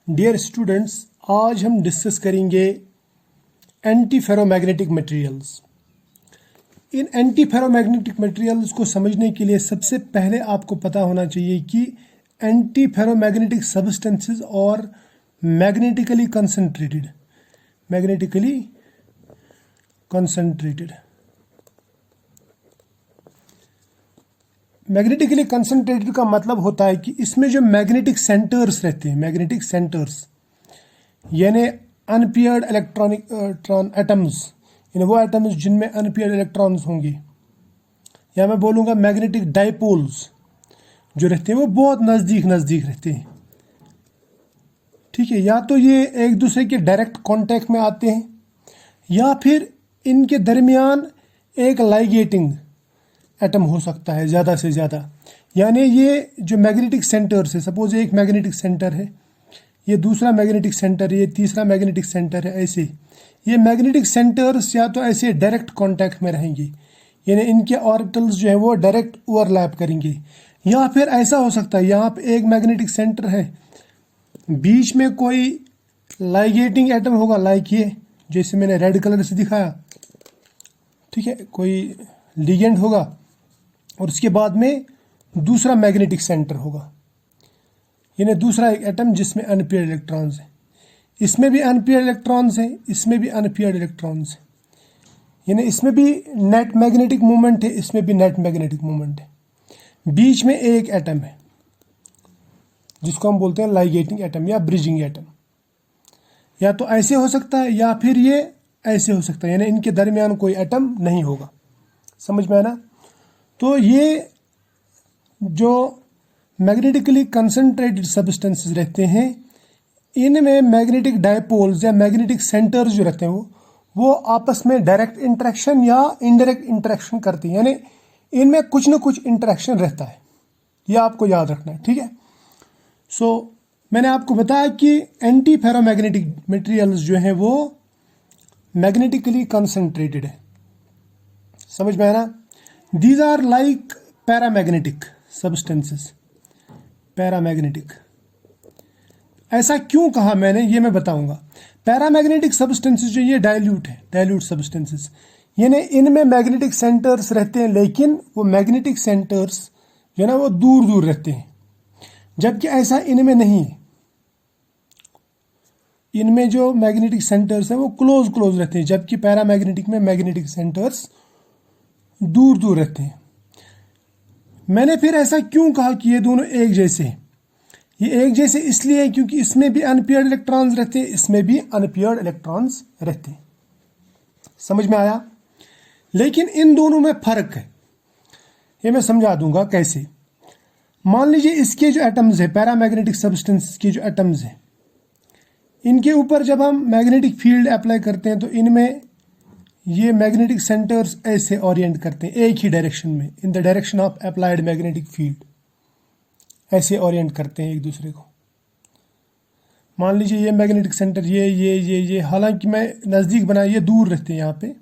Dear students, आज हम discuss करेंगे एंटी फेरोमैग्नेटिक मटेरियल्स। इन एंटी फेरोमैग्नेटिक मटेरियल्स को समझने के लिए सबसे पहले आपको पता होना चाहिए कि एंटी फेरोमैग्नेटिक सब्सटेंसेस और मैग्नेटिकली कंसंट्रेटेड मैग्नेटिकली कंसंट्रेटेड का मतलब होता है कि इसमें जो मैग्नेटिक सेंटर्स रहते हैं, मैग्नेटिक सेंटर्स यानी अनपेयर्ड इलेक्ट्रॉन एटम्स, यानी वो एटम्स जिनमें अनपेयर्ड इलेक्ट्रॉन्स होंगे, या मैं बोलूँगा मैग्नेटिक डाइपोल्स जो रहते हैं वो बहुत नज़दीक रहते हैं। ठीक है, या तो ये एक दूसरे के डायरेक्ट कांटेक्ट में आते हैं या फिर इनके दरमियान एक लाइगेटिंग एटम हो सकता है ज़्यादा से ज़्यादा। यानी ये जो मैग्नेटिक सेंटर्स है, सपोज एक मैग्नेटिक सेंटर है, ये दूसरा मैग्नेटिक सेंटर है, ये तीसरा मैग्नेटिक सेंटर है, ऐसे ये मैग्नेटिक सेंटर्स या तो ऐसे डायरेक्ट कांटेक्ट में रहेंगे, यानी इनके ऑर्बिटल्स जो है वो डायरेक्ट ओवरलैप करेंगे। या फिर ऐसा हो सकता है यहाँ पे एक मैग्नेटिक सेंटर है, बीच में कोई लाइगेटिंग एटम होगा, लाइक ये जैसे मैंने रेड कलर से दिखाया, ठीक है, कोई लिगेंड होगा और उसके बाद में दूसरा मैग्नेटिक सेंटर होगा, यानी दूसरा एक एटम जिसमें अनपेयर्ड इलेक्ट्रॉन्स हैं। इसमें भी अनपेयर्ड इलेक्ट्रॉन्स हैं, इसमें भी अनपेयर्ड इलेक्ट्रॉन्स हैं, यानी इसमें भी नेट मैग्नेटिक मूवमेंट है, इसमें भी नेट मैग्नेटिक मूवमेंट है। बीच में एक एटम है जिसको हम बोलते हैं लाइगेटिंग एटम या ब्रिजिंग एटम। या तो ऐसे हो सकता है या फिर ये ऐसे हो सकता है, यानी इनके दरमियान कोई एटम नहीं होगा। समझ में आया ना? तो ये जो मैग्नेटिकली कंसंट्रेटेड सब्सटेंसेस रहते हैं, इनमें मैग्नेटिक डायपोल्स या मैग्नेटिक सेंटर्स जो रहते हैं वो आपस में डायरेक्ट इंटरेक्शन या इनडायरेक्ट इंटरेक्शन करते हैं, यानी इनमें कुछ ना कुछ इंटरेक्शन रहता है। ये आपको याद रखना है, ठीक है। सो मैंने आपको बताया कि एंटी फेरोमैग्नेटिक मटेरियल्स जो हैं वो मैग्नेटिकली कंसंट्रेटेड है। समझ में आया ना? These are like paramagnetic substances. Paramagnetic ऐसा क्यों कहा मैंने, ये मैं बताऊंगा। पैरामैग्नेटिक सब्सटेंसेस जो ये डाइल्यूट है, डाइल्यूट सब्सटेंसेस, यानी इनमें मैग्नेटिक सेंटर्स रहते हैं, लेकिन वो मैग्नेटिक सेंटर्स जो है ना वो दूर दूर रहते हैं, जबकि ऐसा इनमें नहीं है। इनमें जो मैग्नेटिक सेंटर्स हैं वो क्लोज रहते हैं, जबकि पैरामैग्नेटिक में मैग्नेटिक सेंटर्स दूर दूर रहते हैं। मैंने फिर ऐसा क्यों कहा कि ये दोनों एक जैसे हैं? ये एक जैसे इसलिए है क्योंकि इसमें भी अनपेयर्ड इलेक्ट्रॉन्स रहते हैं, इसमें भी अनपेयर्ड इलेक्ट्रॉन्स रहते हैं। समझ में आया? लेकिन इन दोनों में फर्क है, ये मैं समझा दूंगा कैसे। मान लीजिए इसके जो एटम्स है, पैरामैग्नेटिक सब्सटेंस के जो एटम्स हैं, इनके ऊपर जब हम मैग्नेटिक फील्ड अप्लाई करते हैं तो इनमें ये मैग्नेटिक सेंटर्स ऐसे ओरिएंट करते हैं एक ही डायरेक्शन में, in the direction of applied magnetic field, ऐसे ओरिएंट करते हैं एक दूसरे को। मान लीजिए ये मैग्नेटिक सेंटर ये हालांकि मैं नज़दीक बनाया, ये दूर रहते हैं यहाँ पे,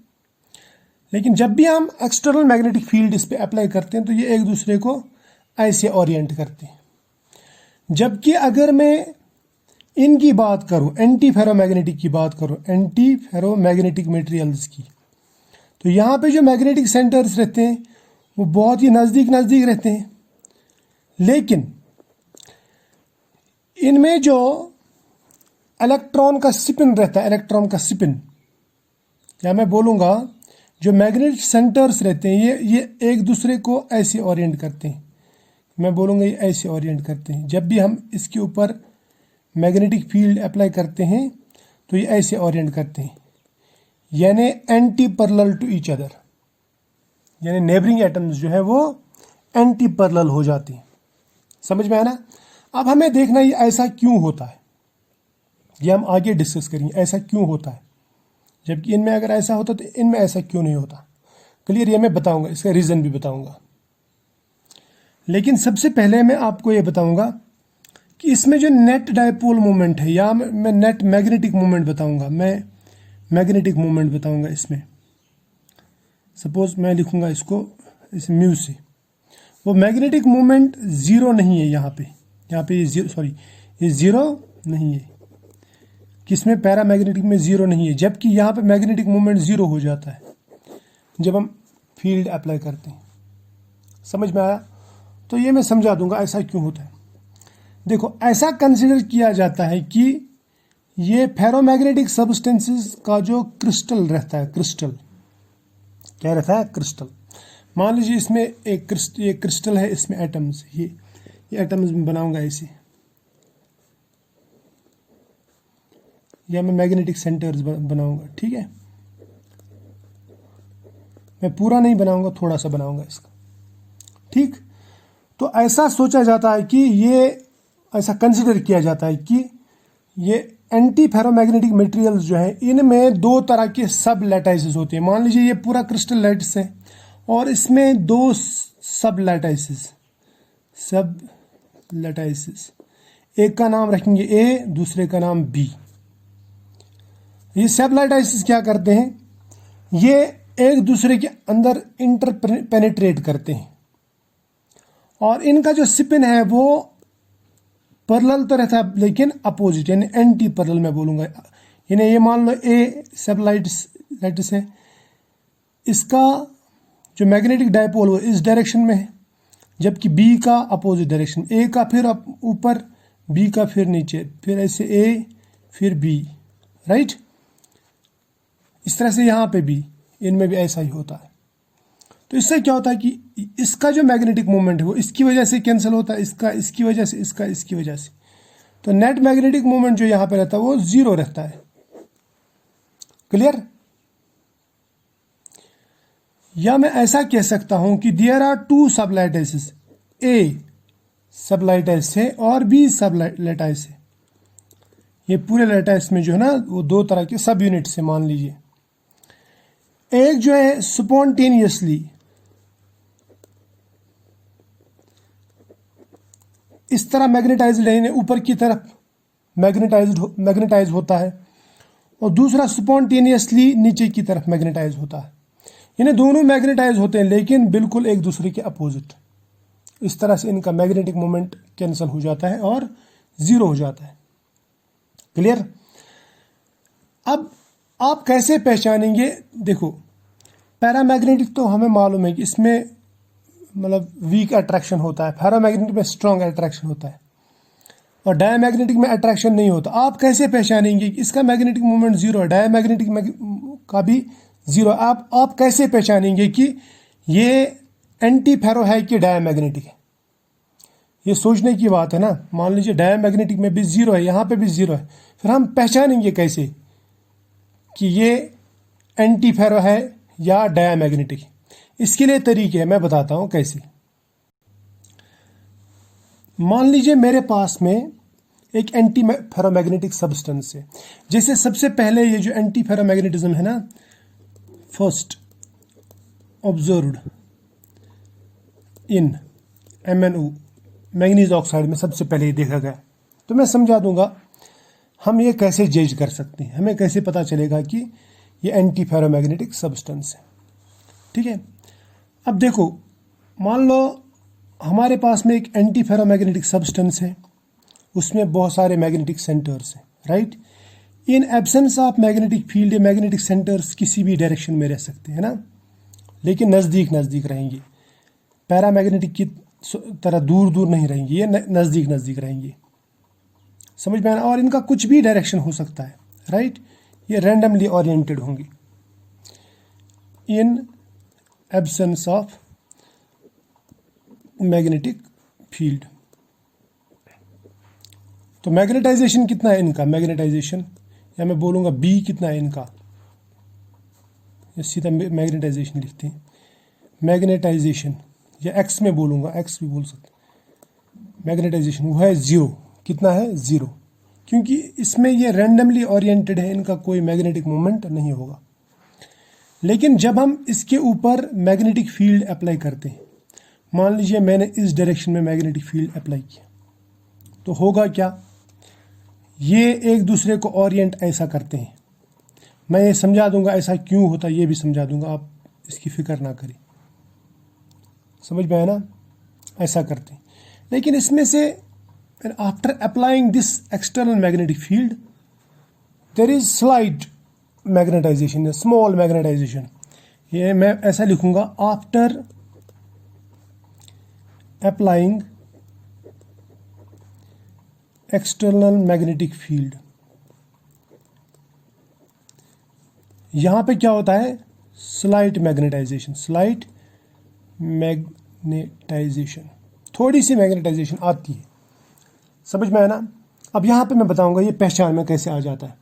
लेकिन जब भी हम एक्सटर्नल मैग्नेटिक फील्ड इस पर अप्लाई करते हैं तो ये एक दूसरे को ऐसे ओरिएंट करते हैं। जबकि अगर मैं इनकी बात करूं, एंटी फेरोमैग्नेटिक की बात करूं, एंटी फेरोमैग्नेटिक मटेरियल्स की, तो यहाँ पे जो मैग्नेटिक सेंटर्स रहते हैं वो बहुत ही नज़दीक रहते हैं, लेकिन इनमें जो इलेक्ट्रॉन का स्पिन रहता है, इलेक्ट्रॉन का स्पिन, या मैं बोलूँगा जो मैग्नेटिक सेंटर्स रहते हैं ये एक दूसरे को ऐसे ओरिएंट करते हैं। मैं बोलूँगा ये ऐसे ओरिएंट करते हैं। जब भी हम इसके ऊपर मैग्नेटिक फील्ड अप्लाई करते हैं तो ये ऐसे ओरिएंट करते हैं, यानी anti parallel to each other, यानी नेबरिंग एटम्स जो है वो एंटी पैरेलल हो जाती हैं। समझ में आया ना? अब हमें देखना ये ऐसा क्यों होता है, ये हम आगे डिस्कस करेंगे ऐसा क्यों होता है, जबकि इनमें अगर ऐसा होता तो इनमें ऐसा क्यों नहीं होता। क्लियर? ये मैं बताऊंगा, इसका रीज़न भी बताऊंगा। लेकिन सबसे पहले मैं आपको ये बताऊंगा कि इसमें जो नेट डायपोल मोमेंट है, या मैं नेट मैग्नेटिक मोमेंट बताऊंगा, मैं मैग्नेटिक मोमेंट बताऊंगा इसमें। सपोज मैं लिखूंगा इसको इस म्यू से, वो मैग्नेटिक मोमेंट ज़ीरो नहीं है यहाँ पे ये ज़ीरो नहीं है, किसमें पैरामैग्नेटिक में ज़ीरो नहीं है, जबकि यहाँ पे मैग्नेटिक मोमेंट ज़ीरो हो जाता है जब हम फील्ड अप्लाई करते हैं। समझ में आया? तो ये मैं समझा दूंगा ऐसा क्यों होता है। देखो, ऐसा कंसिडर किया जाता है कि ये फेरोमैग्नेटिक सब्सटेंसेस का जो क्रिस्टल रहता है, क्रिस्टल क्या रहता है, क्रिस्टल। मान लीजिए इसमें एक क्रिस्टल है, इसमें एटम्स, ये एटम्स में बनाऊंगा ऐसे, या मैं मैग्नेटिक सेंटर्स बनाऊंगा, ठीक है। मैं पूरा नहीं बनाऊंगा, थोड़ा सा बनाऊंगा इसका, ठीक। तो ऐसा सोचा जाता है कि ये, ऐसा कंसिडर किया जाता है कि ये एंटी फेरोमैग्नेटिक मटेरियल्स जो है, इनमें दो तरह के सब लैटाइसेस होते हैं। मान लीजिए ये पूरा क्रिस्टल लैटिस है और इसमें दो सब लैटाइसेस, एक का नाम रखेंगे ए, दूसरे का नाम बी। ये सब लैटाइसेस क्या करते हैं, ये एक दूसरे के अंदर इंटरपेनिट्रेट करते हैं और इनका जो स्पिन है वो पैरेलल तो रहता है लेकिन अपोजिट, यानी एंटी पैरेलल मैं बोलूंगा। यानी ये मान लो ए सब लैटिस है, इसका जो मैग्नेटिक डायपोल वो इस डायरेक्शन में है, जबकि बी का अपोजिट डायरेक्शन, ए का फिर ऊपर, बी का फिर नीचे, फिर ऐसे ए फिर बी, राइट। इस तरह से यहाँ पे भी, इनमें भी ऐसा ही होता है। तो इससे क्या होता है कि इसका जो मैग्नेटिक मोमेंट है वो इसकी वजह से कैंसिल होता है, इसका इसकी वजह से, इसका इसकी वजह से। तो नेट मैग्नेटिक मोमेंट जो यहाँ पे रहता है वो जीरो रहता है। क्लियर? या मैं ऐसा कह सकता हूं कि देयर आर टू सब लैटिसेस, ए सब लैटिस है और बी सब लैटिस है। ये पूरे लैटिस में जो है ना वो दो तरह के सब यूनिट से, मान लीजिए एक जो है स्पॉन्टेनियसली इस तरह मैग्नेटाइज्ड है, ऊपर की तरफ मैग्नेटाइज होता है, और दूसरा स्पॉन्टेनियसली नीचे की तरफ मैग्नेटाइज होता है। यानी दोनों मैग्नेटाइज होते हैं लेकिन बिल्कुल एक दूसरे के अपोजिट। इस तरह से इनका मैग्नेटिक मोमेंट कैंसिल हो जाता है और जीरो हो जाता है। क्लियर? अब आप कैसे पहचानेंगे? देखो, पैरामैग्नेटिक तो हमें मालूम है कि इसमें मतलब वीक अट्रैक्शन होता है, फेरोमैग्नेटिक में स्ट्रॉन्ग अट्रैक्शन होता है, और डायमैग्नेटिक में अट्रैक्शन नहीं होता। आप कैसे पहचानेंगे कि इसका मैग्नेटिक मोमेंट जीरो है, डायमैग्नेटिक का भी जीरो? आप कैसे पहचानेंगे कि ये एंटी फेरो है कि डायमैग्नेटिक है? ये सोचने की बात है ना। मान लीजिए डायमैग्नेटिक में भी जीरो है, यहाँ पे भी जीरो है, फिर हम पहचानेंगे कैसे कि ये एंटी फेरो है या डायमैग्नेटिक? इसके लिए तरीके मैं बताता हूं कैसे। मान लीजिए मेरे पास में एक एंटी फेरोमैग्नेटिक सब्सटेंस है। जैसे सबसे पहले ये जो एंटी फेरोमैग्नेटिज्म है ना, first observed in MnO manganese oxide में सबसे पहले ये देखा गया। तो मैं समझा दूंगा हम ये कैसे जज कर सकते हैं, हमें कैसे पता चलेगा कि ये एंटी फेरोमैग्नेटिक सब्सटेंस है। ठीक है, अब देखो, मान लो हमारे पास में एक एंटी फेरोमैग्नेटिक सब्सटेंस है, उसमें बहुत सारे मैग्नेटिक सेंटर्स हैं, right. In absence of magnetic field, magnetic centres किसी भी डायरेक्शन में रह सकते हैं ना, लेकिन नज़दीक नज़दीक रहेंगे। पैरामैग्नेटिक की तरह दूर दूर नहीं रहेंगे, ये नज़दीक नज़दीक रहेंगे। समझ में आना? और इनका कुछ भी डायरेक्शन हो सकता है, राइट। ये रैंडमली ओरिएंटेड होंगे in absence of magnetic field. तो मैग्नेटाइजेशन कितना है इनका? मैग्नेटाइजेशन, या मैं बोलूँगा बी कितना है इनका, सीधा मैग्नेटाइजेशन लिखते हैं। मैग्नेटाइजेशन या एक्स में बोलूँगा, एक्स भी बोल सकते हैं। मैग्नेटाइजेशन वो है जीरो। कितना है? जीरो, क्योंकि इसमें ये रैंडमली ओरिएंटेड है, इनका कोई मैग्नेटिक मोमेंट नहीं होगा। लेकिन जब हम इसके ऊपर मैग्नेटिक फील्ड अप्लाई करते हैं, मान लीजिए मैंने इस डायरेक्शन में मैग्नेटिक फील्ड अप्लाई किया, तो होगा क्या? ये एक दूसरे को ओरिएंट ऐसा करते हैं। मैं ये समझा दूंगा ऐसा क्यों होता है, ये भी समझा दूंगा, आप इसकी फिक्र ना करें। समझ में आया ना? ऐसा करते हैं। लेकिन इसमें से and after applying this external magnetic field there is slight magnetization, small magnetization. ये मैं ऐसा लिखूंगा, after applying external magnetic field. यहां पे क्या होता है, स्लाइट मैग्नेटाइजेशन, स्लाइट मैग्नेटाइजेशन, थोड़ी सी मैग्नेटाइजेशन आती है, समझ में आया ना। अब यहां पे मैं बताऊंगा ये पहचान में कैसे आ जाता है।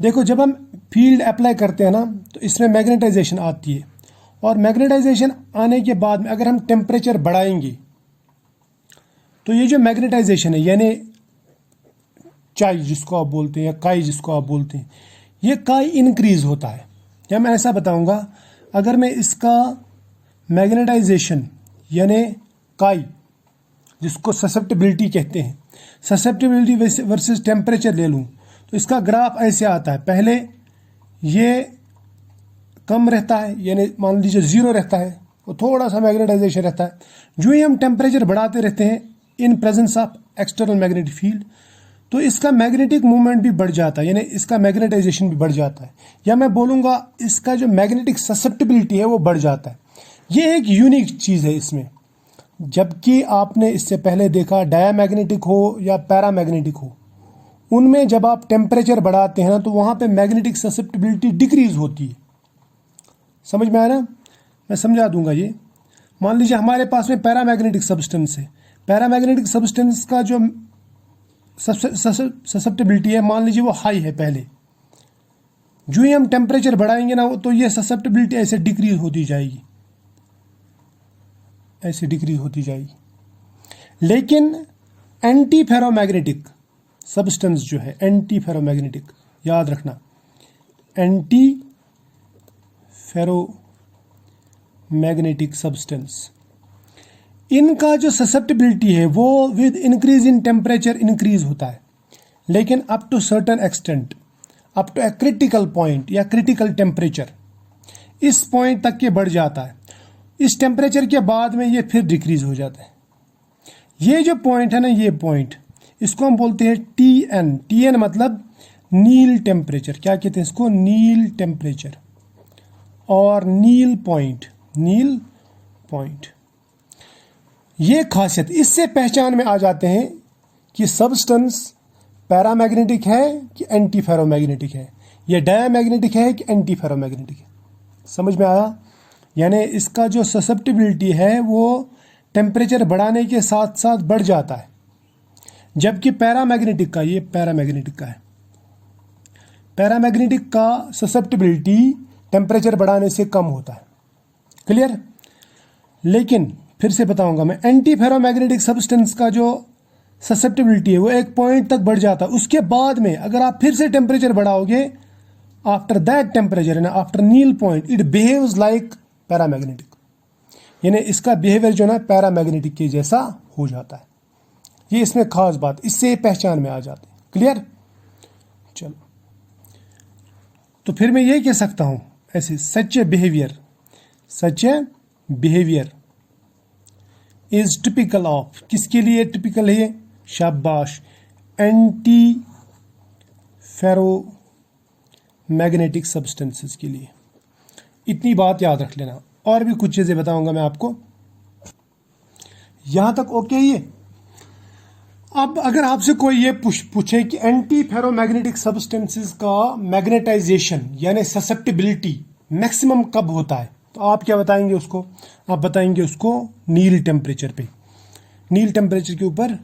देखो जब हम फील्ड अप्लाई करते हैं ना तो इसमें मैग्नेटाइजेशन आती है, और मैग्नेटाइजेशन आने के बाद में अगर हम टेम्परेचर बढ़ाएंगे तो ये जो मैग्नेटाइजेशन है, यानी चाई जिसको आप बोलते हैं या काई जिसको आप बोलते हैं, ये काई इंक्रीज होता है। या मैं ऐसा बताऊंगा, अगर मैं इसका मैग्नेटाइजेशन यानी काई जिसको ससेप्टिबिलिटी कहते हैं, ससेप्टिबिलिटी वर्सेस टेम्परेचर ले लूं तो इसका ग्राफ ऐसे आता है। पहले ये कम रहता है, यानी मान लीजिए 0 रहता है, और थोड़ा सा मैग्नेटाइजेशन रहता है। जो ही हम टेम्परेचर बढ़ाते रहते हैं in presence of external magnetic field, तो इसका मैग्नेटिक मूवमेंट भी बढ़ जाता है, यानी इसका मैग्नेटाइजेशन भी बढ़ जाता है, या मैं बोलूँगा इसका जो मैग्नेटिक ससेप्टिबिलिटी है वो बढ़ जाता है। ये एक यूनिक चीज़ है इसमें, जबकि आपने इससे पहले देखा डायामैग्नेटिक हो या पैरामैग्नेटिक हो, उनमें जब आप टेम्परेचर बढ़ाते हैं ना तो वहाँ पे मैग्नेटिक ससेप्टिबिलिटी डिक्रीज होती है। समझ में आया ना, मैं समझा दूंगा ये। मान लीजिए हमारे पास में पैरामैग्नेटिक सब्सटेंस है, पैरामैग्नेटिक सब्सटेंस का जो ससेप्टिबिलिटी है मान लीजिए वो हाई है पहले, जो ही हम टेम्परेचर बढ़ाएंगे ना तो ये ससेप्टिबिलिटी ऐसे डिक्रीज होती जाएगी, ऐसे डिक्रीज होती जाएगी। लेकिन एंटी फेरोमैग्नेटिक सब्सटेंस जो है, एंटी फेरोमैग्नेटिक, याद रखना, एंटी फेरोमैग्नेटिक सब्सटेंस, इनका जो ससेप्टिबिलिटी है वो with increase in temperature increase होता है, लेकिन up to certain extent, up to a critical point या क्रिटिकल टेम्परेचर, इस पॉइंट तक के बढ़ जाता है। इस टेम्परेचर के बाद में ये फिर डिक्रीज हो जाता है। ये जो पॉइंट है ना, ये पॉइंट, इसको हम बोलते हैं TN। TN मतलब नील टेम्परेचर, क्या कहते हैं इसको, नील टेम्परेचर, और नील पॉइंट, नील पॉइंट। ये खासियत, इससे पहचान में आ जाते हैं कि सब्सटेंस पैरामैग्नेटिक है कि एंटी फेरोमैग्नेटिक है, या डायामैग्नेटिक है कि एंटी फेरोमैग्नेटिक है। समझ में आया, यानी इसका जो ससेप्टिबिलिटी है वो टेम्परेचर बढ़ाने के साथ साथ बढ़ जाता है, जबकि पैरामैग्नेटिक का, ये पैरामैग्नेटिक का है, पैरामैग्नेटिक का ससेप्टिबिलिटी टेम्परेचर बढ़ाने से कम होता है। क्लियर। लेकिन फिर से बताऊंगा मैं, एंटी फेरोमैग्नेटिक सब्सटेंस का जो ससेप्टिबिलिटी है वो एक पॉइंट तक बढ़ जाता है, उसके बाद में अगर आप फिर से टेम्परेचर बढ़ाओगे, after that temperature, after Neel point, it behaves like paramagnetic, यानी इसका बिहेवियर जो है पैरामैग्नेटिक के जैसा हो जाता है। ये इसमें खास बात, इससे पहचान में आ जाते हैं। क्लियर। चलो, तो फिर मैं ये कह सकता हूं ऐसे, सच ए बिहेवियर इज टिपिकल ऑफ, किसके लिए टिपिकल है, शाबाश, एंटी फेरोमैग्नेटिक सब्सटेंसेस के लिए। इतनी बात याद रख लेना, और भी कुछ चीजें बताऊंगा मैं आपको। यहां तक ओके। ये अब अगर आपसे कोई ये पूछे कि एंटी फेरोमैग्नेटिक सब्सटेंसेस का मैग्नेटाइजेशन यानी ससेप्टिबिलिटी मैक्सिमम कब होता है, तो आप क्या बताएंगे उसको, आप बताएंगे उसको नील टेम्परेचर पे, नील टेम्परेचर के ऊपर।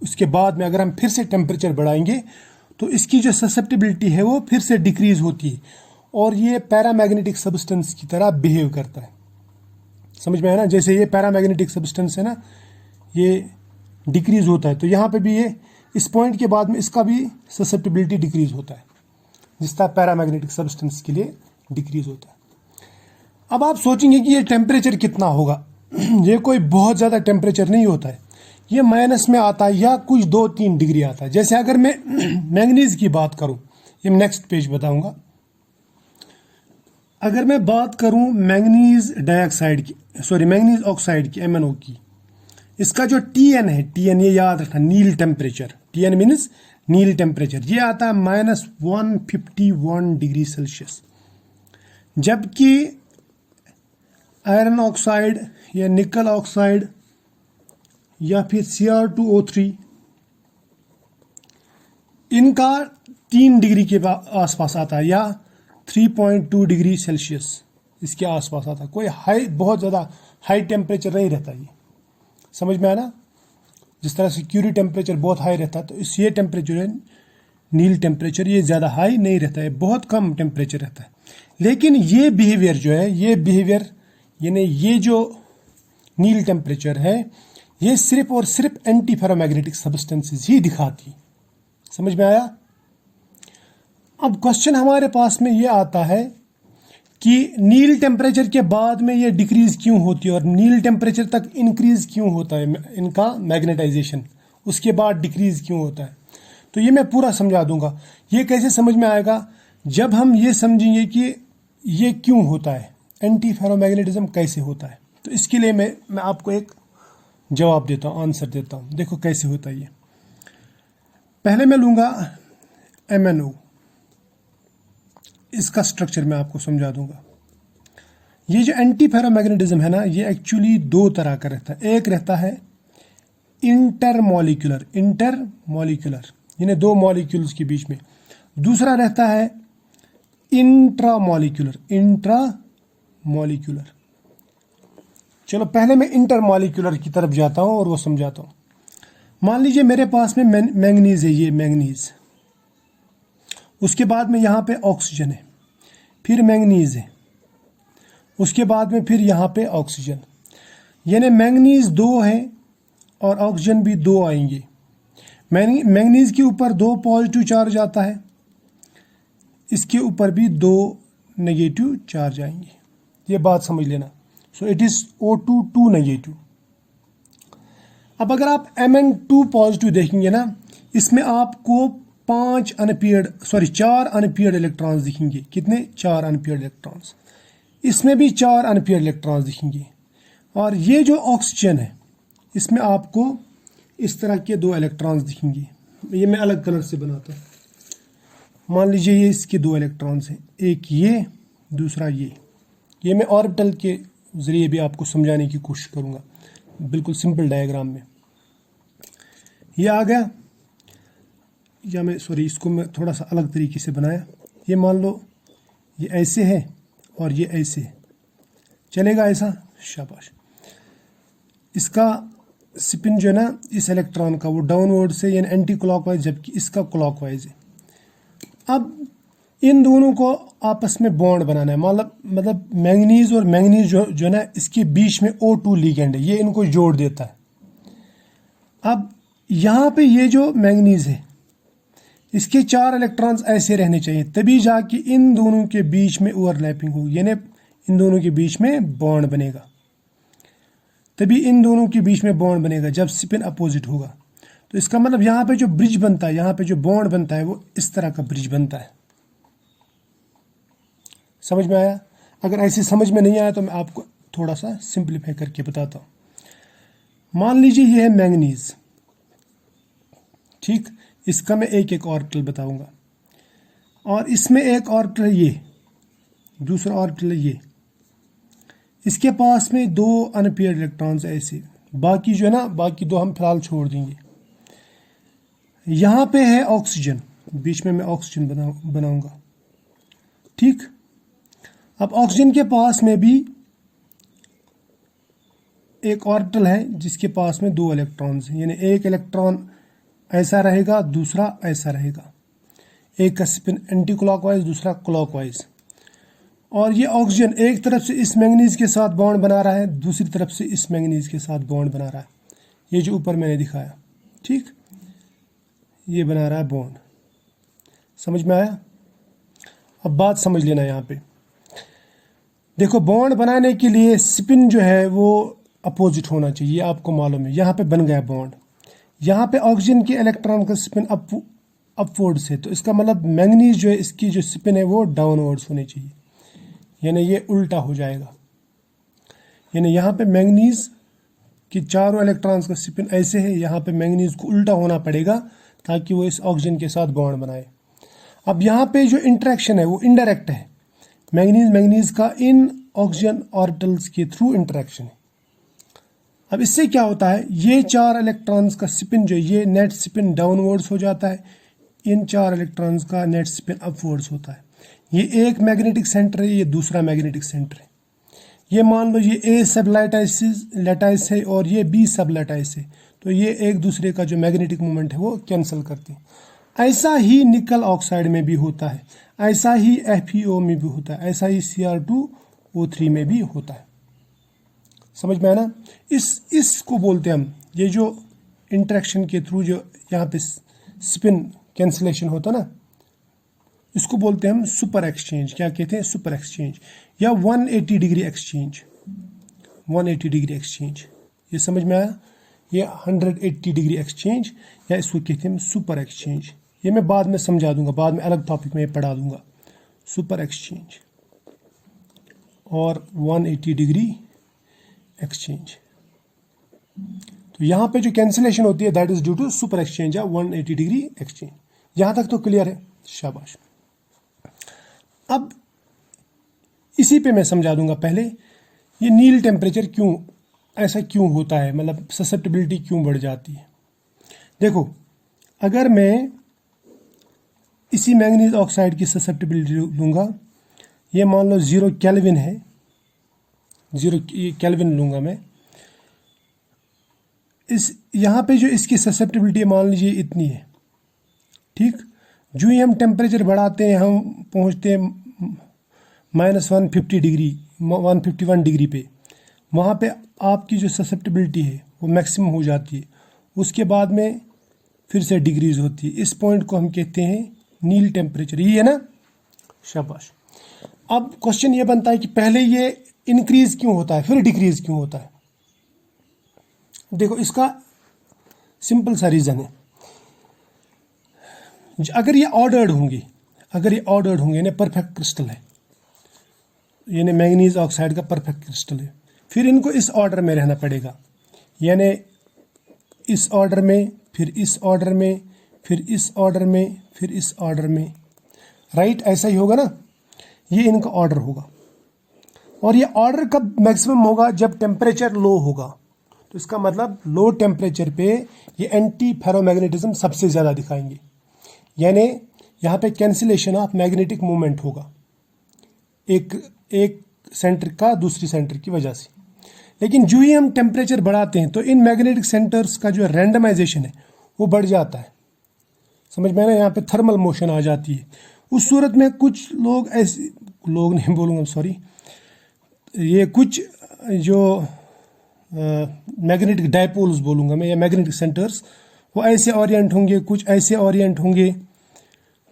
उसके बाद में अगर हम फिर से टेम्परेचर बढ़ाएंगे तो इसकी जो ससेप्टिबिलिटी है वो फिर से डिक्रीज होती है, और ये पैरामैग्नेटिक सब्सटेंस की तरह बिहेव करता है। समझ में आया ना, जैसे ये पैरामैग्नेटिक सब्सटेंस है ना, ये डिक्रीज होता है, तो यहाँ पे भी ये इस पॉइंट के बाद में इसका भी ससेप्टिबिलिटी डिक्रीज होता है, जिस तरह पैरामैग्नेटिक सब्सटेंस के लिए डिक्रीज होता है। अब आप सोचेंगे कि ये टेम्परेचर कितना होगा। ये कोई बहुत ज़्यादा टेम्परेचर नहीं होता है, ये माइनस में आता है या कुछ 2-3 डिग्री आता है। जैसे अगर मैं मैंगनीज की बात करूं, ये नेक्स्ट पेज बताऊंगा। अगर मैं बात करूं मैंगनीज डाइऑक्साइड की, सॉरी मैंगनीज ऑक्साइड की, MnO की, इसका जो Tn है, Tn ये याद रखना, नील टेम्परेचर, Tn मीन्स नील टेम्परेचर, ये आता है -151 डिग्री सेल्सियस। जबकि आयरन ऑक्साइड या निकल ऑक्साइड या फिर Cr2O3 इनका 3 डिग्री के आसपास आता है या 3.2 डिग्री सेल्सियस इसके आसपास आता है। कोई हाई, बहुत ज़्यादा हाई टेम्परेचर नहीं रहता। ये समझ में आया ना? जिस तरह से क्यूरी टेम्परेचर बहुत हाई रहता है, तो इस ये टेम्परेचर है नील टेम्परेचर, ये ज़्यादा हाई नहीं रहता है, बहुत कम टेम्परेचर रहता है। लेकिन ये बिहेवियर जो है, ये बिहेवियर यानी ये जो नील टेम्परेचर है, ये सिर्फ और सिर्फ एंटी फेरोमैग्नेटिक सब्सटेंसेस ही दिखाती। समझ में आया? अब क्वेश्चन हमारे पास में ये आता है कि नील टेम्परेचर के बाद में ये डिक्रीज क्यों होती है और नील टेम्परेचर तक इंक्रीज क्यों होता है इनका मैग्नेटाइजेशन, उसके बाद डिक्रीज क्यों होता है। तो ये मैं पूरा समझा दूंगा। ये कैसे समझ में आएगा? जब हम ये समझेंगे कि ये क्यों होता है, एंटी फेरोमैग्नेटिज्म कैसे होता है। तो इसके लिए मैं आपको एक जवाब देता हूँ, आंसर देता हूँ। देखो कैसे होता है ये। पहले मैं लूँगा MnO, इसका स्ट्रक्चर मैं आपको समझा दूंगा। ये जो एंटी फेरोमैग्नेटिज्म है ना, ये एक्चुअली दो तरह का रहता है। एक रहता है इंटरमॉलिक्यूलर यानी दो मॉलिक्यूल्स के बीच में। दूसरा रहता है इंट्रामॉलिक्यूलर। चलो पहले मैं इंटरमॉलिक्यूलर की तरफ जाता हूं और वो समझाता हूं। मान लीजिए मेरे पास में मैंगनीज है, ये मैंगनीज, उसके बाद में यहाँ पे ऑक्सीजन है, फिर मैंगनीज है, उसके बाद में फिर यहाँ पे ऑक्सीजन, यानी मैंगनीज 2 है और ऑक्सीजन भी 2 आएंगे। मैंगनीज के ऊपर 2 पॉजिटिव चार्ज आता है, इसके ऊपर भी 2 नेगेटिव चार्ज आएंगे। ये बात समझ लेना। So it is O2 2 negative. अब अगर आप Mn2 पॉजिटिव देखेंगे ना, इसमें आपको 4 अनपेयर्ड इलेक्ट्रॉन्स दिखेंगे। कितने? 4 अनपेयर्ड इलेक्ट्रॉन्स। इसमें भी 4 अनपेयर्ड इलेक्ट्रॉन्स दिखेंगे। और ये जो ऑक्सीजन है, इसमें आपको इस तरह के 2 इलेक्ट्रॉन्स दिखेंगे। ये मैं अलग कलर से बनाता हूँ। मान लीजिए ये इसके 2 इलेक्ट्रॉन्स हैं, एक ये, दूसरा ये। ये मैं ऑर्बिटल के जरिए भी आपको समझाने की कोशिश करूँगा, बिल्कुल सिंपल डायग्राम में। ये आ गया, या इसको मैं थोड़ा सा अलग तरीके से बनाया। ये मान लो ये ऐसे है और ये ऐसे है, चलेगा ऐसा? शाबाश। इसका स्पिन जो है ना इस इलेक्ट्रॉन का, वो डाउनवर्ड से यानी एंटी क्लॉकवाइज, जबकि इसका क्लॉकवाइज है। अब इन दोनों को आपस में बॉन्ड बनाना है। मतलब मैंगनीज और मैंगनीज जो है ना, इसके बीच में O2 लिगेंड है, ये इनको जोड़ देता है। अब यहाँ पे ये जो मैंगनीज है, इसके 4 इलेक्ट्रॉन्स ऐसे रहने चाहिए, तभी जाके इन दोनों के बीच में ओवरलैपिंग होगी, यानी इन दोनों के बीच में बॉन्ड बनेगा। तभी इन दोनों के बीच में बॉन्ड बनेगा जब स्पिन अपोजिट होगा। तो इसका मतलब यहाँ पे जो ब्रिज बनता है, यहाँ पे जो बॉन्ड बनता है, वो इस तरह का ब्रिज बनता है। समझ में आया? अगर ऐसे समझ में नहीं आया तो मैं आपको थोड़ा सा सिंप्लीफाई करके बताता हूँ। मान लीजिए ये है मैंगनीज, ठीक। इसका मैं एक ऑर्बिटल बताऊंगा, और इसमें एक ऑर्बिटल है ये, दूसरा ऑर्बिटल है ये। इसके पास में 2 अनपेयर्ड इलेक्ट्रॉन्स ऐसे, बाकी जो है ना, बाकी 2 हम फिलहाल छोड़ देंगे। यहाँ पे है ऑक्सीजन, बीच में मैं ऑक्सीजन बनाऊंगा, ठीक। अब ऑक्सीजन के पास में भी एक ऑर्बिटल है जिसके पास में 2 इलेक्ट्रॉन्स हैं, यानी एक इलेक्ट्रॉन ऐसा रहेगा, दूसरा ऐसा रहेगा। एक का स्पिन एंटी क्लॉकवाइज, दूसरा क्लॉकवाइज। और ये ऑक्सीजन एक तरफ से इस मैंगनीज के साथ बॉन्ड बना रहा है, दूसरी तरफ से इस मैंगनीज के साथ बॉन्ड बना रहा है। ये जो ऊपर मैंने दिखाया, ठीक, ये बना रहा है बॉन्ड। समझ में आया? अब बात समझ लेना। यहाँ पे देखो, बॉन्ड बनाने के लिए स्पिन जो है वो अपोजिट होना चाहिए, ये आपको मालूम है। यहाँ पे बन गया बॉन्ड। यहाँ पे ऑक्सीजन के इलेक्ट्रॉन का स्पिन अपवर्ड से, तो इसका मतलब मैंगनीज जो है, इसकी जो स्पिन है वो डाउनवर्ड्स होनी चाहिए, यानी ये उल्टा हो जाएगा। यानी यहाँ पे मैंगनीज कि चारों इलेक्ट्रॉन्स का स्पिन ऐसे है, यहाँ पे मैंगनीज को उल्टा होना पड़ेगा ताकि वो इस ऑक्सीजन के साथ बॉन्ड बनाए। अब यहाँ पे जो इंटरेक्शन है वो इनडायरेक्ट है, मैंगनीज मैंगनीज का इन ऑक्सीजन ऑर्बिटल्स के थ्रू इंटरेक्शन है। अब इससे क्या होता है, ये 4 इलेक्ट्रॉन्स का स्पिन जो ये नेट स्पिन डाउनवर्ड्स हो जाता है, इन 4 इलेक्ट्रॉन्स का नेट स्पिन अपवर्ड्स होता है। ये एक मैग्नेटिक सेंटर है, ये दूसरा मैग्नेटिक सेंटर है। ये मान लो ये ए सब लैटाइस है और ये बी सब लैटाइस है, तो ये एक दूसरे का जो मैग्नेटिक मोमेंट है वो कैंसिल करते हैं। ऐसा ही निकल ऑक्साइड में भी होता है, ऐसा ही FeO में भी होता है, ऐसा ही Cr2O3 में भी होता है। समझ में आया ना? इसको बोलते हैं हम, ये जो इंटरेक्शन के थ्रू जो यहाँ पे स्पिन कैंसिलेशन होता ना, इसको बोलते हैं हम सुपर एक्सचेंज। क्या कहते हैं? सुपर एक्सचेंज या 180 डिग्री एक्सचेंज। 180 डिग्री एक्सचेंज, ये समझ में आया? ये 180 डिग्री एक्सचेंज या इसको कहते हैं सुपर एक्सचेंज। ये मैं बाद में समझा दूंगा, बाद में अलग टॉपिक में पढ़ा दूंगा। सुपर एक्सचेंज और 180 डिग्री एक्सचेंज। तो यहाँ पे जो कैंसिलेशन होती है that is due to super exchange या 180 डिग्री एक्सचेंज। यहाँ तक तो क्लियर है? शाबाश। अब इसी पे मैं समझा दूंगा। पहले ये नील टेम्परेचर क्यों ऐसा क्यों होता है, मतलब ससेप्टिबिलिटी क्यों बढ़ जाती है। देखो, अगर मैं इसी मैंगनीज ऑक्साइड की ससेप्टिबिलिटी लूँगा, ये मान लो 0 केल्विन है, 0 केल्विन लूँगा मैं। इस यहाँ पे जो इसकी ससेप्टिबिलिटी मान लीजिए इतनी है, ठीक। जो ही हम टेम्परेचर बढ़ाते हैं, हम पहुँचते हैं -150 डिग्री 151 डिग्री पे, वहाँ पे आपकी जो ससेप्टिबिलिटी है वो मैक्सिमम हो जाती है। उसके बाद में फिर से डिग्रीज होती है। इस पॉइंट को हम कहते हैं नील टेम्परेचर। ये है ना? शाबाश। अब क्वेश्चन ये बनता है कि पहले ये इंक्रीज क्यों होता है फिर डिक्रीज क्यों होता है। देखो, इसका सिंपल सा रीज़न है। अगर ये ऑर्डर्ड होंगे, यानी परफेक्ट क्रिस्टल है, यानी मैंगनीज ऑक्साइड का परफेक्ट क्रिस्टल है, फिर इनको इस ऑर्डर में रहना पड़ेगा, यानी इस ऑर्डर में, फिर इस ऑर्डर में, फिर इस ऑर्डर में, फिर इस ऑर्डर में, राइट? ऐसा ही होगा ना? ये इनका ऑर्डर होगा। और ये ऑर्डर कब मैक्सिमम होगा? जब टेम्परेचर लो होगा। तो इसका मतलब लो टेम्परेचर पे ये एंटी फेरोमैग्नेटिज्म सबसे ज़्यादा दिखाएंगे, यानी यहाँ पे कैंसिलेशन ऑफ मैग्नेटिक मूवमेंट होगा एक सेंटर का दूसरी सेंटर की वजह से। लेकिन जो ही हम टेम्परेचर बढ़ाते हैं तो इन मैग्नेटिक सेंटर्स का जो रैंडमाइजेशन है वो बढ़ जाता है। समझ में ना? यहाँ पे थर्मल मोशन आ जाती है। उस सूरत में कुछ लोग ऐसे, लोग नहीं बोलूँगा, सॉरी, ये कुछ जो मैग्नेटिक डायपोल्स बोलूँगा मैं, या मैग्नेटिक सेंटर्स, वो ऐसे ओरिएंट होंगे, कुछ ऐसे ओरिएंट होंगे,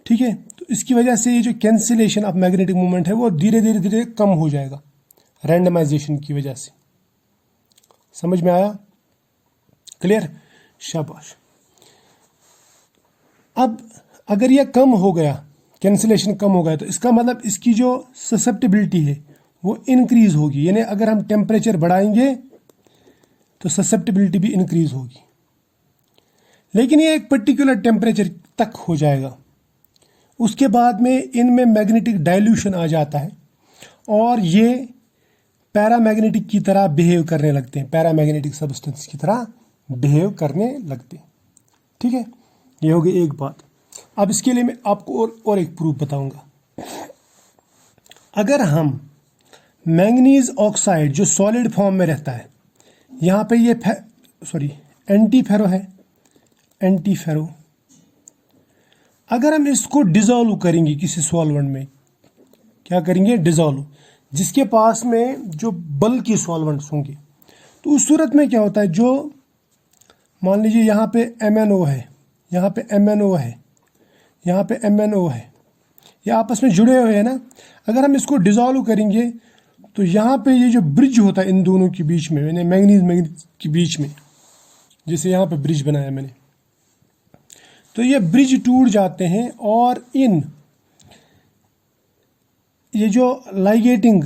ठीक है। तो इसकी वजह से ये जो कैंसिलेशन ऑफ मैग्नेटिक मूवमेंट है वो धीरे धीरे कम हो जाएगा रैंडमाइजेशन की वजह से। समझ में आया? क्लियर? शाबाश। अब अगर ये कम हो गया, कैंसिलेशन कम हो गया, तो इसका मतलब इसकी जो ससेप्टिबिलिटी है वो इंक्रीज होगी, यानी अगर हम टेम्परेचर बढ़ाएंगे तो ससेप्टिबिलिटी भी इंक्रीज होगी। लेकिन ये एक पर्टिकुलर टेम्परेचर तक हो जाएगा। उसके बाद में इनमें मैग्नेटिक डाइल्यूशन आ जाता है और ये पैरामैग्नेटिक की तरह बिहेव करने लगते हैं, पैरामैग्नेटिक सब्सटेंस की तरह बिहेव करने लगते हैं, ठीक है। ये हो गई एक बात। अब इसके लिए मैं आपको और एक प्रूफ बताऊंगा। अगर हम मैंगनीज ऑक्साइड जो सॉलिड फॉर्म में रहता है, यहाँ पे ये एंटी फेरो है, एंटी फेरो, अगर हम इसको डिजोल्व करेंगे किसी सॉल्वेंट में, क्या करेंगे? डिजोल्व, जिसके पास में जो बल्कि सॉल्वेंट्स होंगे, तो उस सूरत में क्या होता है, जो मान लीजिए यहाँ पे MnO है, यहाँ पे MnO है, यहाँ पे MnO है, ये आपस में जुड़े हुए हैं ना। अगर हम इसको डिजोल्व करेंगे तो यहाँ पे ये जो ब्रिज होता है इन दोनों के बीच में, यानी मैंगनीज के बीच में, जैसे यहाँ पे ब्रिज बनाया मैंने, तो ये ब्रिज टूट जाते हैं और ये जो लाइगेटिंग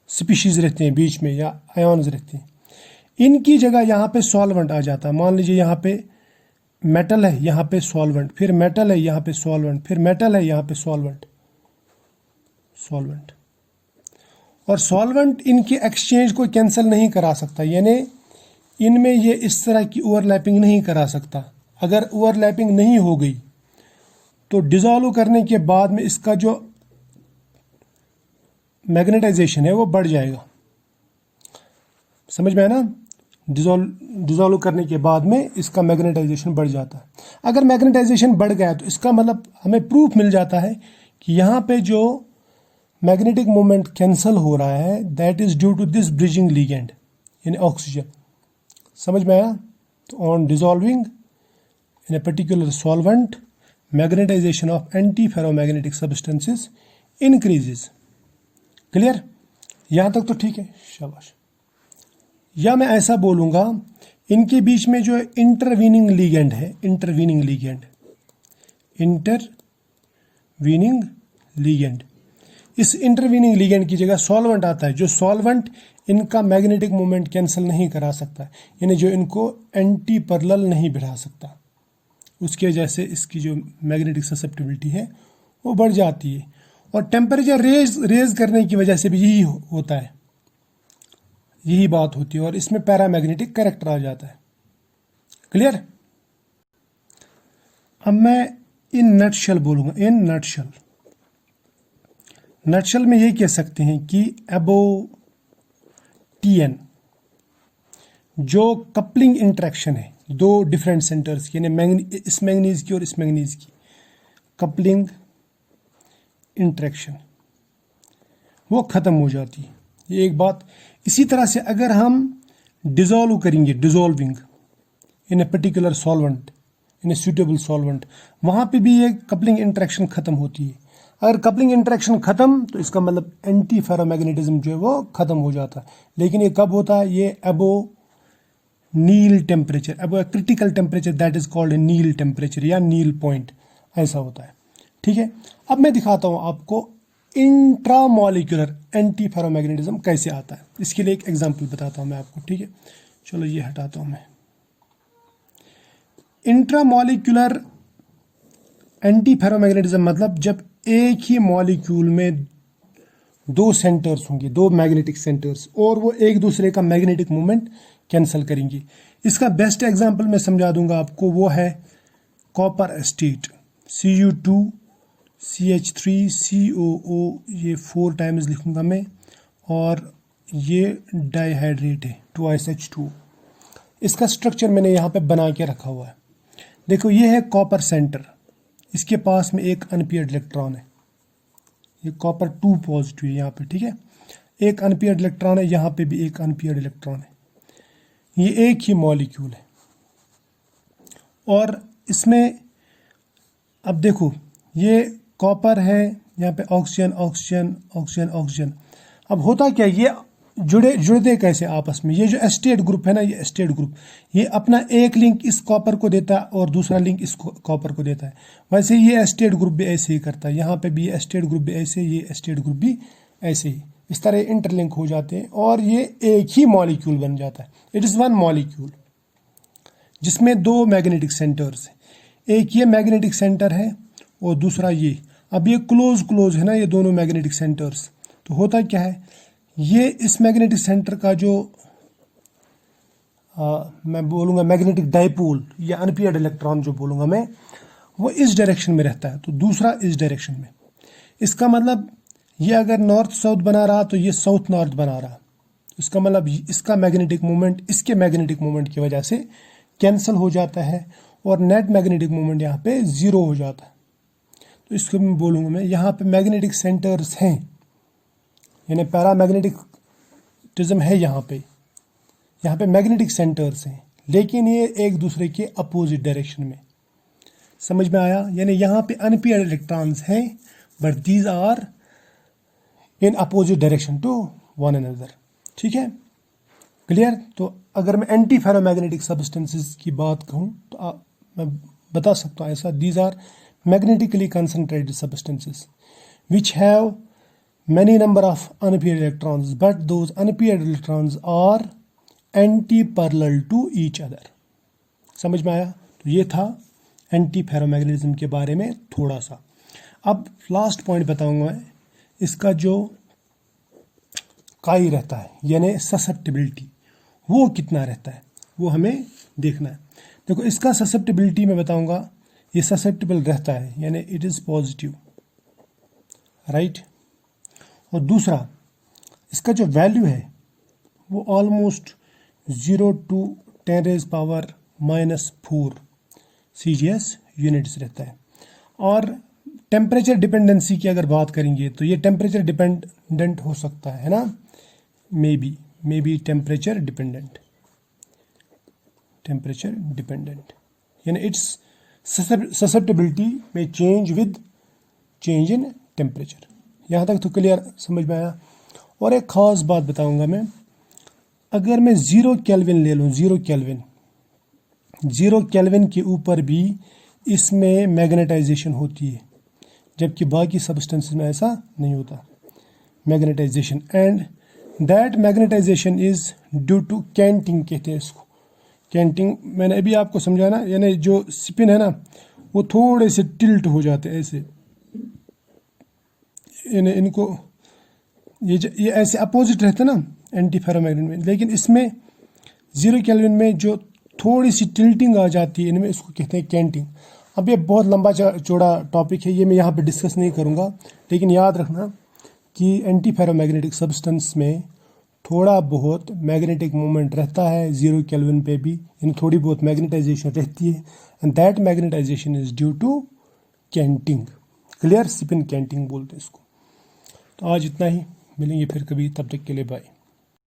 स्पीशीज रहते हैं बीच में या आयॉन्स रहते हैं, इनकी जगह यहाँ पे सॉल्वेंट आ जाता है। मान लीजिए यहाँ पे मेटल है, यहाँ पे सॉल्वेंट, फिर मेटल है, यहाँ पे सॉल्वेंट, फिर मेटल है, यहाँ पे सॉल्वेंट, सॉल्वेंट। और सॉल्वेंट इनके एक्सचेंज को कैंसिल नहीं करा सकता, यानी इनमें ये इस तरह की ओवरलैपिंग नहीं करा सकता। अगर ओवरलैपिंग नहीं हो गई तो डिसॉल्व करने के बाद में इसका जो मैग्नेटाइजेशन है वो बढ़ जाएगा। समझ में आया ना? डिसॉल्व करने के बाद में इसका मैग्नेटाइजेशन बढ़ जाता है। अगर मैग्नेटाइजेशन बढ़ गया तो इसका मतलब हमें प्रूफ मिल जाता है कि यहाँ पे जो मैग्नेटिक मोमेंट कैंसल हो रहा है that is due to this bridging ligand in oxygen. समझ में आया? तो on dissolving in a particular solvent magnetisation of anti ferromagnetic substances increases. Clear? यहां तक तो ठीक है, शाबाश। या मैं ऐसा बोलूंगा, इनके बीच में जो इंटरवीनिंग लिगेंड है, इंटरवीनिंग लिगेंड, इस इंटरवीनिंग लिगेंड की जगह सॉल्वेंट आता है, जो सॉल्वेंट इनका मैग्नेटिक मोमेंट कैंसिल नहीं करा सकता, यानी जो इनको एंटी पैरेलल नहीं बढ़ा सकता। उसकी वजह से इसकी जो मैग्नेटिक ससेप्टिबिलिटी है वो बढ़ जाती है। और टेम्परेचर रेज करने की वजह से भी यही होता है, यही बात होती है, और इसमें पैरामैग्नेटिक कैरेक्टर आ जाता है। क्लियर? अब मैं इन नटशल बोलूंगा, इन नटशल में ये कह सकते हैं कि एबो टीएन जो कपलिंग इंटरेक्शन है दो डिफरेंट सेंटर्स की, यानी इस मैंगनीज की और इस मैंगनीज की कपलिंग इंटरेक्शन, वो खत्म हो जाती है। ये एक बात। इसी तरह से अगर हम डिसॉल्व करेंगे, dissolving in a particular solvent, in a suitable solvent, वहां पे भी ये कपलिंग इंटरेक्शन खत्म होती है। अगर कपलिंग इंटरेक्शन खत्म तो इसका मतलब एंटी फेरोमैग्नेटिज्म जो है वो खत्म हो जाता है। लेकिन ये कब होता है? ये above Neel temperature, above critical temperature, that is called Neel temperature या नील पॉइंट, ऐसा होता है। ठीक है? अब मैं दिखाता हूं आपको इंट्रामॉलिक्यूलर एंटी फेरोमैग्नेटिज्म कैसे आता है। इसके लिए एक एग्जांपल बताता हूं मैं आपको। ठीक है, चलो ये हटाता हूं मैं। इंट्रामॉलिक्यूलर एंटी फेरोमैग्नेटिज्म मतलब जब एक ही मॉलिक्यूल में दो सेंटर्स होंगे, दो मैग्नेटिक सेंटर्स, और वो एक दूसरे का मैग्नेटिक मोमेंट कैंसिल करेंगे। इसका बेस्ट एग्जांपल मैं समझा दूंगा आपको, वो है कॉपर एस्टेट, Cu2CH3COO, ये 4 टाइम्स लिखूंगा मैं, और ये डाइहाइड्रेट है 2SH2। इसका स्ट्रक्चर मैंने यहाँ पे बना के रखा हुआ है। देखो ये है कॉपर सेंटर, इसके पास में एक अनपेयर्ड इलेक्ट्रॉन है, ये कॉपर 2 पॉजिटिव है यहाँ पे। ठीक है, एक अनपेयर्ड इलेक्ट्रॉन है, यहाँ पे भी एक अनपेयर्ड इलेक्ट्रॉन है। ये एक ही मॉलिक्यूल है और इसमें अब देखो ये कॉपर है, यहाँ पे ऑक्सीजन ऑक्सीजन ऑक्सीजन ऑक्सीजन। अब होता क्या, ये जुड़ते कैसे आपस में? ये जो एस्टेट ग्रुप है ना, ये एस्टेट ग्रुप, ये अपना एक लिंक इस कॉपर को देता है और दूसरा लिंक इस कॉपर को देता है। वैसे ये एस्टेट ग्रुप भी ऐसे ही करता है, यहाँ पे भी ये एस्टेट ग्रुप भी ऐसे, ये एस्टेट ग्रुप भी ऐसे ही, इस तरह इंटरलिंक हो जाते हैं और ये एक ही मॉलिक्यूल बन जाता है। इट इज़ वन मॉलिक्यूल जिसमें दो मैग्नेटिक सेंटर्स हैं, एक ये मैग्नेटिक सेंटर है और दूसरा ये। अब ये क्लोज है ना, ये दोनों मैग्नेटिक सेंटर्स। तो होता क्या है, ये इस मैग्नेटिक सेंटर का जो मैं बोलूँगा मैग्नेटिक डाइपोल या अनपेयर्ड इलेक्ट्रॉन जो बोलूँगा मैं, वो इस डायरेक्शन में रहता है, तो दूसरा इस डायरेक्शन में। इसका मतलब ये अगर नॉर्थ साउथ बना रहा तो ये साउथ नॉर्थ बना रहा। इसका मतलब इसका मैग्नेटिक मोमेंट इसके मैग्नेटिक मोमेंट की वजह से कैंसिल हो जाता है और नेट मैग्नेटिक मोमेंट यहाँ पे 0 हो जाता है। तो इसको मैं बोलूँगा मैं, यहाँ पे मैग्नेटिक सेंटर्स हैं, यानी पैरामैग्नेटिज्म है यहाँ पे मैग्नेटिक सेंटर्स हैं, लेकिन ये एक दूसरे के अपोजिट डायरेक्शन में। समझ में आया? यानी यहाँ पे अनपेयर्ड इलेक्ट्रॉन्स हैं but these are in opposite direction to one another. ठीक है, क्लियर? तो अगर मैं एंटी फेरोमैग्नेटिक सब्सटेंसेस की बात कहूँ तो मैं बता सकता हूँ ऐसा, these are magnetically concentrated substances which have many number of unpaired electrons, but those unpaired electrons are anti parallel to each other. समझ में आया? तो ये था एंटी फेरोमैग्नेटिज्म के बारे में थोड़ा सा। अब लास्ट पॉइंट बताऊंगा मैं, इसका जो काई रहता है यानी ससेप्टिबिलिटी, वो कितना रहता है वो हमें देखना है। देखो इसका ससेप्टिबिलिटी मैं बताऊंगा, ये ससेप्टिबल रहता है यानी इट इज़ पॉजिटिव, राइट। और दूसरा इसका जो वैल्यू है वो ऑलमोस्ट 0 to 10⁻⁻⁴ CGS यूनिट्स रहता है। और टेम्परेचर डिपेंडेंसी की अगर बात करेंगे तो ये टेम्परेचर डिपेंडेंट हो सकता है ना, मे बी टेम्परेचर डिपेंडेंट यानी इट्स ससेप्टिबिलिटी में change with change in temperature. यहाँ तक तो क्लियर समझ में आया। और एक ख़ास बात बताऊंगा मैं, अगर मैं 0 केल्विन ले लूँ, 0 केल्विन के ऊपर भी इसमें मैग्नेटाइजेशन होती है, जबकि बाकी सब्सटेंसेस में ऐसा नहीं होता magnetization. And that magnetization is due to canting कहते हैं इसको। कैंटिंग मैंने अभी आपको समझाया ना, यानी जो स्पिन है ना वो थोड़े से टिल्ट हो जाते हैं ऐसे, इनको ये ऐसे अपोजिट रहते हैं ना एंटी फेरोमैग्नेट में, लेकिन इसमें 0 केल्विन में जो थोड़ी सी टिल्टिंग आ जाती है इनमें, इसको कहते हैं कैंटिंग। अब ये बहुत लंबा चौड़ा टॉपिक है, ये मैं यहाँ पे डिस्कस नहीं करूँगा, लेकिन याद रखना कि एंटी फेरोमैग्नेटिक सब्सटेंस में थोड़ा बहुत मैग्नेटिक मोमेंट रहता है 0 केल्विन पे भी, यानी थोड़ी बहुत मैग्नेटाइजेशन रहती है, and that magnetization is due to canting. Clear? Spin canting बोलते हैं इसको। तो आज इतना ही, मिलेंगे फिर कभी, तब तक के लिए बाय।